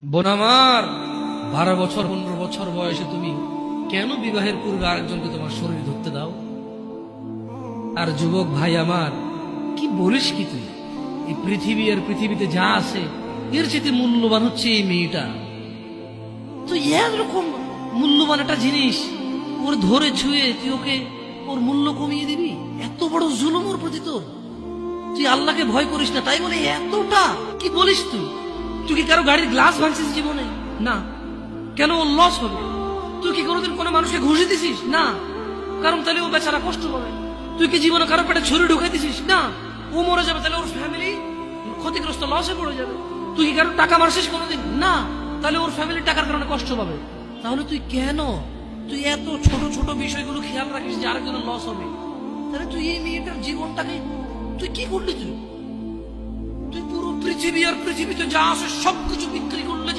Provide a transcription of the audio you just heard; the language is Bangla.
বোন আমার, 12 বছর 15 বছর বয়সে তুমি কেন বিবাহের পূর্বে আরেকজনকে তোমার শরীর ধরতে দাও? আর যুবক ভাই আমার, কি বলিস কি তুই? এই পৃথিবী আর পৃথিবীতে যা আছে এর চেয়ে মূল্যবান হচ্ছে এই মেয়েটা। তুই এরকম মূল্যবান একটা জিনিস ওর ধরে ছুঁয়ে তুই ওকে ওর মূল্য কমিয়ে দিবি? এত বড় জুলুম ওর প্রতি তোর! তুই আল্লাহকে ভয় করিস না তাই বলে এতটা? কি বলিস তুই? তুই কি কারো গাড়ির গ্লাস ভাঙছিস জীবনে? না। কেন ওর লস হবে? তুই কি কোনোদিন কোনো মানুষকে ঘুষি দিছিস? না। কারণ তাহলে ও বেচারা কষ্ট পাবে। তুই কি জীবনে কারো পেটে ছুরি ঢুকাই দিছিস? না। ও মরে যাবে, তাহলে ওর ফ্যামিলি ক্ষতিগ্রস্ত, লসে পড়ে যাবে। তুই কি কারো টাকা মারছিস কোনোদিন? না। তাহলে ওর ফ্যামিলি টাকার কারণে কষ্ট পাবে। তাহলে তুই কেন তুই এত ছোট ছোট বিষয়গুলো খেয়াল রাখিস যে আরেকজনের লস হবে? তাহলে তুই এই মেয়েটার জীবনটাকে তুই কি করলি? তুই পুরো পৃথিবী আর পৃথিবীতে যা আছে সবকিছু বিক্রি করলে